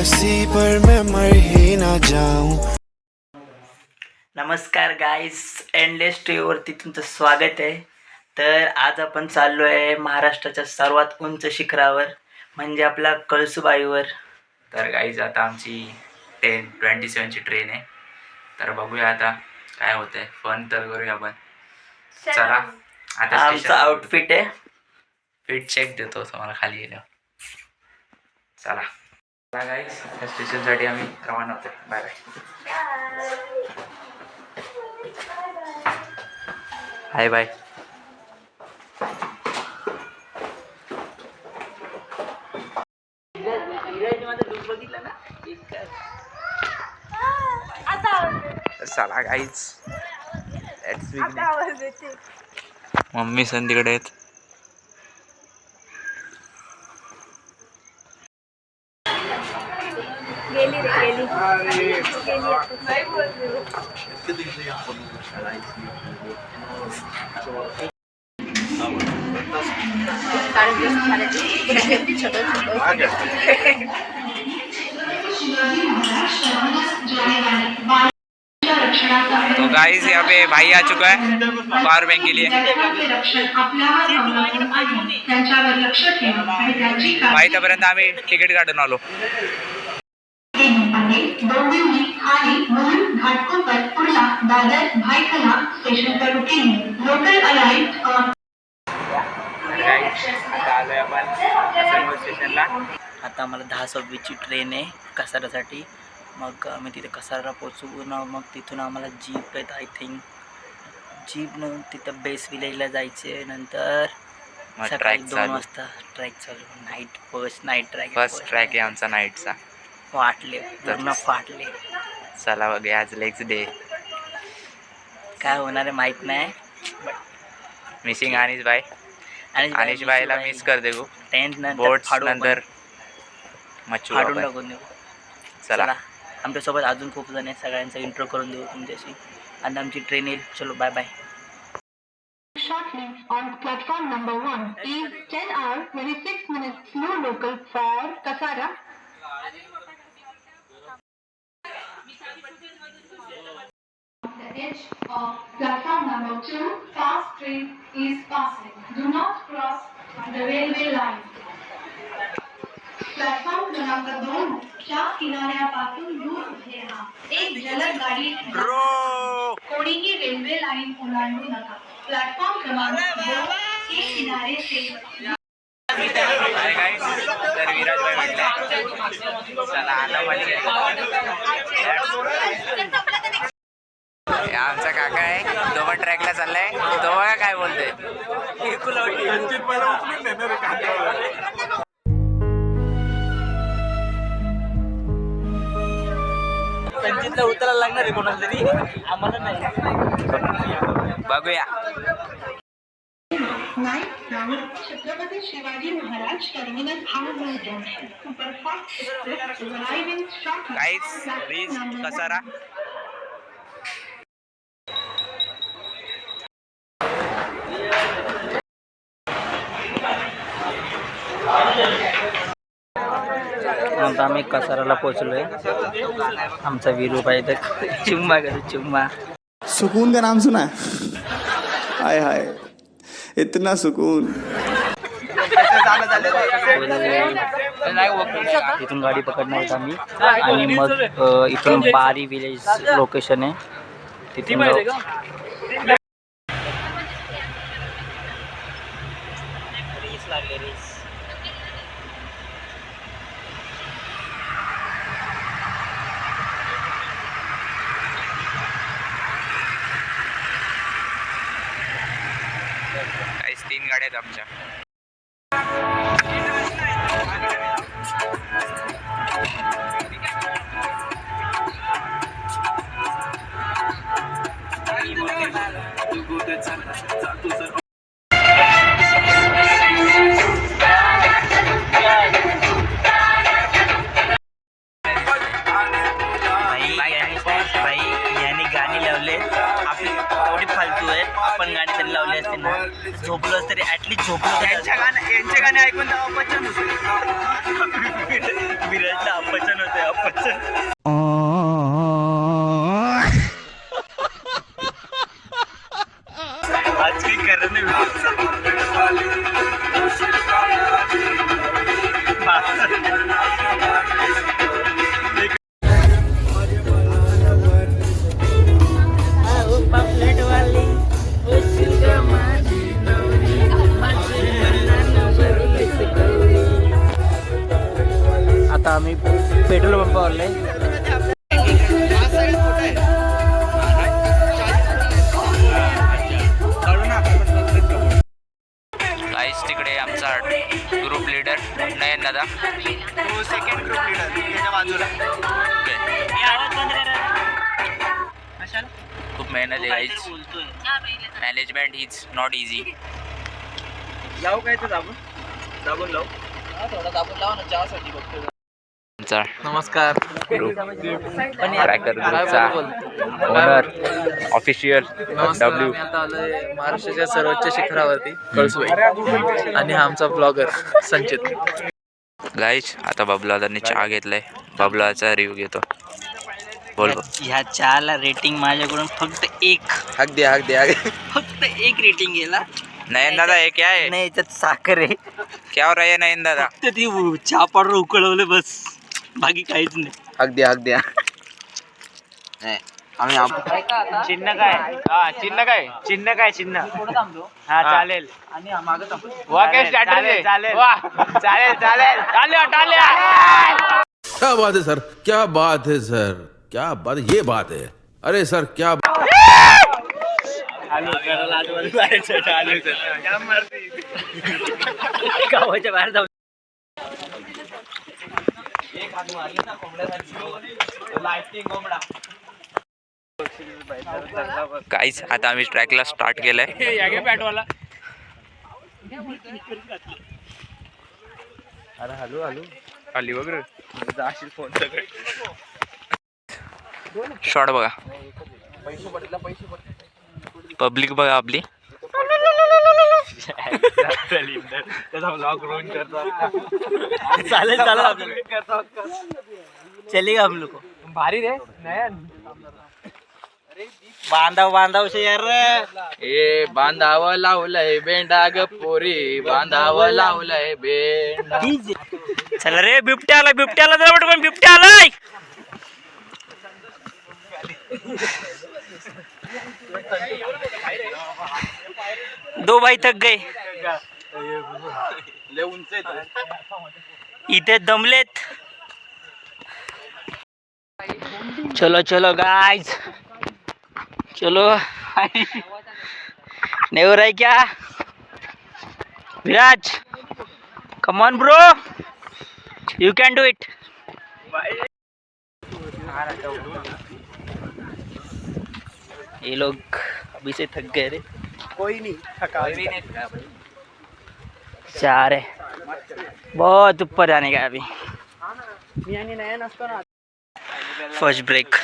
हंसी पर मैं मर ही ना जाऊं। नमस्कार गाईज, एंडलेस टीव्हीवरती तुमचं स्वागत आहे. तर आज आपण चाललो आहे महाराष्ट्राच्या सर्वात उंच शिखरावर, म्हणजे आपल्या कळसूबाईवर. तर गाईज आता आमची 10:27ची ट्रेन आहे. तर बघूया आता काय होतंय. फन तर करूया आपण. चला आता आमचा आउटफिट आहे. फिट चेक देतो तुम्हाला खाली गेल्यावर. चला गाईज, त्या स्टेशनसाठी आम्ही रवाना होतोय. Bye bye. Hi bye. चला गाईज, मम्मी सण तिकडे आहेत. तो गाइस यहाँ पे भाई आ चुका है पावर बैंक के लिए. भाई तोपर्यंत आम्ही तिकीट काढून आलो. आता आम्हाला 10:26ची ट्रेन आहे कसारासाठी. मग आम्ही तिथे कसारा पोचवून मग तिथून आम्हाला जीप आहेत. आय थिंक जीपनं तिथं बेस विलेजला जायचे. नंतर सकाळी 2 वाजता ट्रॅक चालू. नाईट फर्स्ट ट्रॅक आहे आमचा नाईटचा. फाटले पूर्ण फाटले. चला बघूया आज लेग्स डे. काय होणार आहे माहीत नाही. मिसिंग अनिश भाई. अनिश भाईला मिस कर देऊ. 10th बोट्स नंतर मच्छू फाडून टाकून देऊ. चला आमच्यासोबत अजून खूप जण आहेत. सगळ्यांचा इंट्रो करून देऊ तुमच्याशी. आणि आमची ट्रेन येईल. चलो bye bye. Shortly on platform number 1 is 10 hours 26 minutes slow local for Kasara. The edge of platform number 2 fast train is passing. Do not cross the railway line. Platform क्रमांक 2 च्या किनाऱ्यापासून दूर उभे राहा. एक जलद गाडी कोणीही रेल्वे लाईन ओलांडू नका. प्लॅटफॉर्म क्रमांक 2 के किनारे से. तर विराज भाई म्हटले चला आता म्हणजे आमचा काका आहे. तो पण ट्रॅकला चाललाय. तो बघा काय बोलतोय. संचितला उतरायला लागणार आहे कोणाला तरी. आम्हाला नाही. बघूया. Night round Chhatrapati Shivaji Maharaj terminus outgoing junction superfast express arriving shortly. Guys reach Kasara. आता आम्ही कसाराला पोहोचलोय. आमचा वीरूभाई तर चिम्मा करतो चिम्मा. सुकून का नाम सुना है? हाय हाय इतना सुकून. इथून गाडी पकडणार होता आम्ही. आणि मग इथून बारी विलेज लोकेशन आहे तिथून रेस लागले. रेस काहीच 3 गाड्या आहेत आमच्या. याने गाणी लावले आपली एवढी फालतू आहेत. आपण गाणी त्यांनी लावली असते ना, झोपलो तरी ऍटलीस्ट झोपलो. यांचे गाणे ऐकून तर अपचन होते. विराजला अपचन होते. आता आम्ही पेट्रोल पंपावर आलोय. गाईस तिकडे आमचा ग्रुप लीडर नयन दादा. सेकंड ग्रुप लीडर त्याच्या बाजूला. खूप मेहनत आहे guys. Management is not easy. लावू काय तर दाबून लावू. थोडा दाबून लावा ना चहासाठी बघतो. नमस्कार. ट्रॅकर ग्रुपचा ओनर ऑफिशियल डब्ल्यू. आता आलोय महाराष्ट्राच्या सर्वोच्च शिखरावरती कळसुबाई आणि हा आमचा ब्लॉगर संचित. गाईज आता बबलादांनी चहा घेतलाय. बबलाचा रिव्ह्यू घेतो. बोल. ह्या चहाला रेटिंग माझ्याकडून फक्त एक. हाक दे फक्त एक रेटिंग गेला. नयन दादा हे क्या है? नाही याच्यात साखर आहे. क्या हो रहा है नयन दादा? फक्त ती चहा पावडर उकळवले बस, बाकी काहीच नाही. हाक द्या चिन्ह काय? चिन्ह काय? चिन्ह हा चालेल. आणि मागं चालेल. क्या बात है सर, क्या बात है सर, क्या बात, ये बात है. अरे सर क्या गावाच्या बाहेर जाऊ. गाईज आता आम्ही ट्रॅकला स्टार्ट केलंय. आली वगैरे शॉर्ट बघा. पब्लिक बघा आपली. चालेल चलेगा हम लोग. भारी रे नयन. बांधाव से यार. ए बांधावं लावलंय बेंडा ग पोरी, बांधावं लावलंय बेंडा. चल रे बिबट्याला जवळ पण बिबट्या आलाय. दो भाई थक गए. इथे दमलेत. चलो गाइस चलो. नहीं हो रहा है क्या Viraj? Come on bro, you can do it. ये लोग अभी से थक गए रे. कोई नहीं थका. चार है, बहुत ऊपर जाने का है अभी. First break.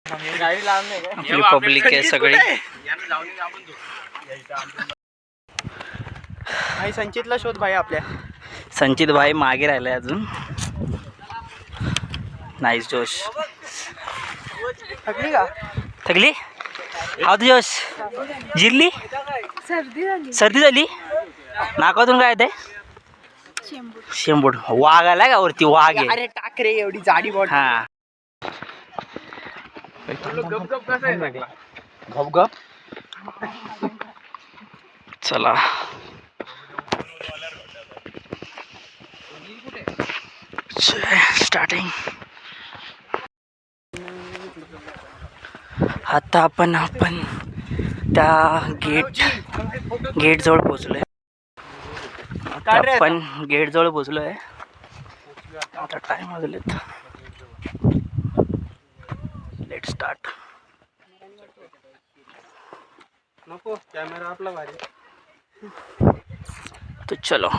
आपली पब्लिक आहे सगळी. संचितला शोध भाई. आपल्या संचित भाई मागे राहिलाय अजून. नाईस जोश. थकली हा तू जोश. जिरली. सर्दी झाली. नाकातून काय ते शेंबूड. वाघ आलाय का वरती? वाघ आहे. अरे टाक रे, एवढी जाडी बॉट. हा गप चला. स्टार्टिंग. आता आपण त्या गेट जवळ पोहोचलोय. आपण गेट जवळ पोहोचलोय. आता टाइम वाजलेत. Let start. नको कॅमेरा आपला भारी. तो चलो.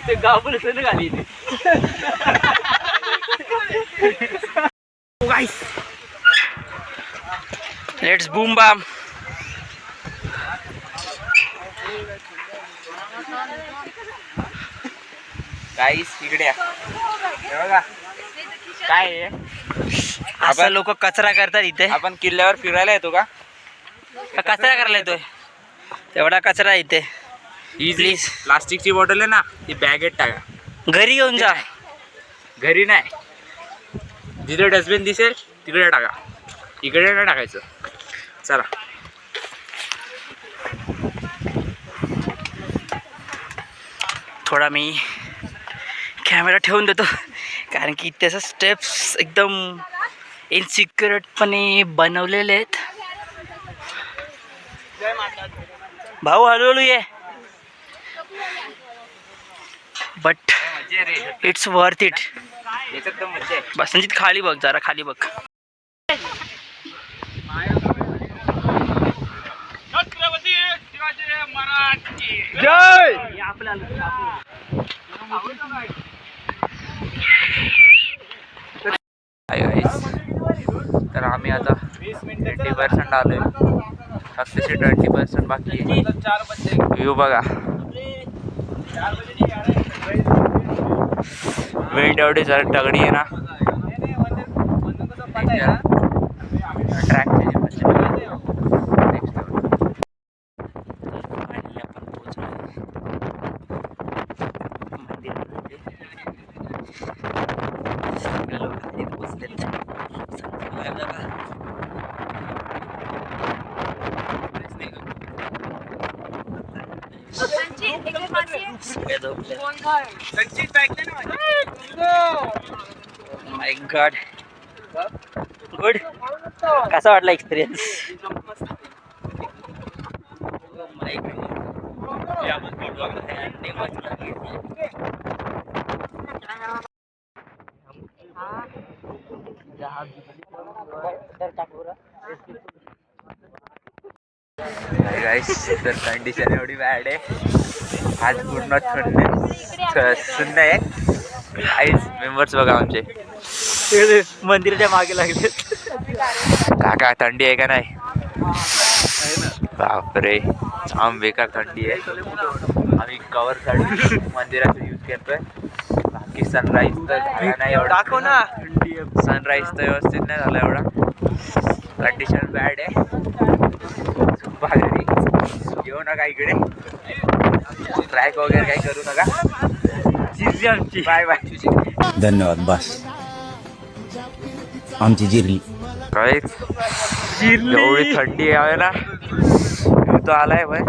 ते गाबुल खाली. Let's boom bam. गाईस इकडे बघा काय आहे. असं लोक कचरा करतात इथे. आपण किल्ल्यावर फिरायला येतो का? कचरा करायला येतोय. तेवढा कचरा इथे. ही जी प्लीज प्लास्टिकची बॉटल आहे ना ती बॅगेत टाका. घरी घेऊन जा. घरी नाही, जिथे डस्टबिन दिसेल तिकडे टाका, इकडे नाही टाकायचं. चला थोडा मी कॅमेरा ठेवून देतो कारण की त्याचा स्टेप्स एकदम इनसिक्युरेटपणे बनवलेले आहेत. भाऊ हळूहळू ये, बट इट्स वर्थ इट. याच्यात तर मजा आहे. बस संजित खाली बघ, जरा खाली बघ. हाय गाईस, तर आम्ही आता 20% आलोय, फक्त 20% बाकी आहे. व्ह्यू बघा, विंड एवढी जरा तगडी आहे ना. ट्रॅकचे जे नेक्स्ट माय गॉड, गुड. कसा वाटला एक्सपिरियन्स? गाईस, तर कंडिशन एवढी बॅड आहे आज, पूर्ण शून्य आहे. आईस मेंबर्स बघा आमचे मंदिराच्या मागे लागले. काका थंडी आहे का नाही? बापरे, जाम बेकार थंडी आहे. आम्ही कवरसाठी मंदिराचा यूज करतोय. बाकी सनराईज तर नाही एवढा, दाखव ना. सनराईज तर व्यवस्थित नाही झाला एवढा. कंडिशन बॅड आहे. घरी येऊ नका इकडे, ट्रॅक वगैरे काही करू नका. आमची बाय बाय. धन्यवाद. बस आमची जिरली. काहीच एवढी थंडी आहे ना. येऊ तो आलाय बाय,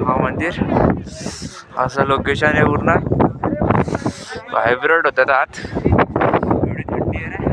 हा मंदिर असं लोकेशन आहे, पूर्ण व्हायब्रेट होतात आत. एवढी थंडी आहे ना.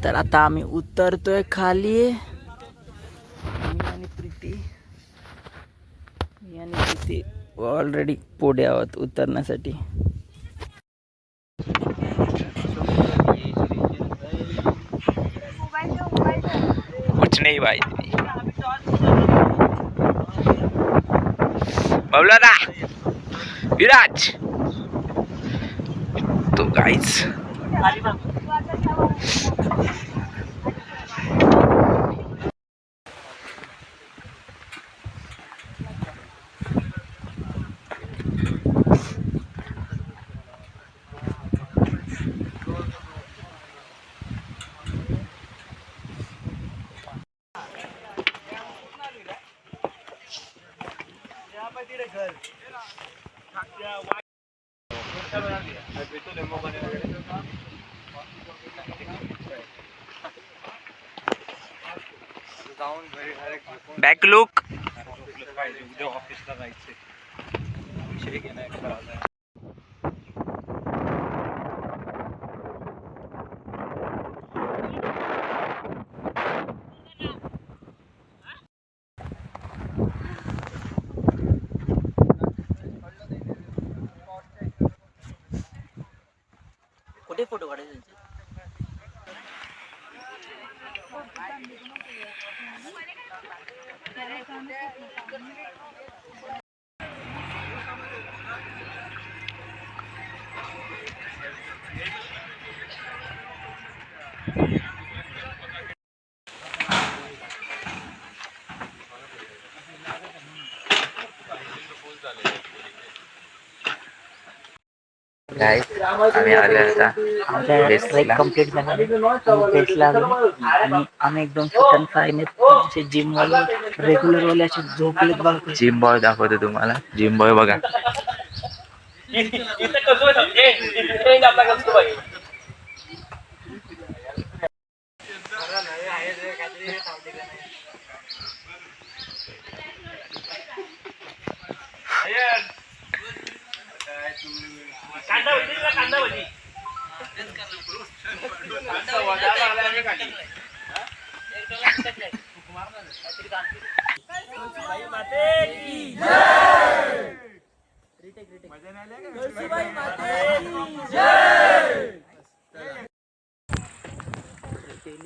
तर आता आम्ही उतरतोय खाली. मी आणि प्रीती ऑलरेडी पुढे आहोत उतरण्यासाठी. कुछ नहीं भाई. बबला ना विराज तो गाइस. Back look. कुठे फोटो काढायचे आम्ही आले आता आमच्या ट्रेक बेसला. कम्प्लीट झाला बेसला आलो आणि आम्ही एकदम फिट अँड फाईन आहेत. जिम वाले रेग्युलर वाले असे झोपलेत बघा. जिम बॉय दाखवतो तुम्हाला. जिम बॉय बघा.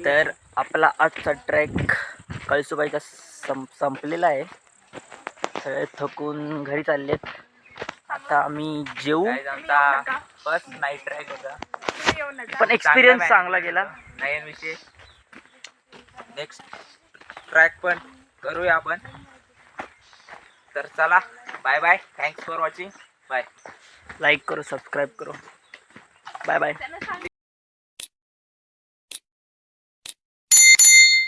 तर आपला आजचा ट्रॅक कळसुबाईचा संपलेला आहे. सगळे थकून घरी चाललेत. आता आम्ही जेवू. आमचा फर्स्ट नाईट ट्रॅक होता. पण एक्सपिरियन्स चांगला गेला. नवीन विषय. नेक्स्ट ट्रॅक पण करूया आपण. तर चला bye bye. Thanks for watching. Bye. Like करो, सबस्क्राईब करो. बाय बाय.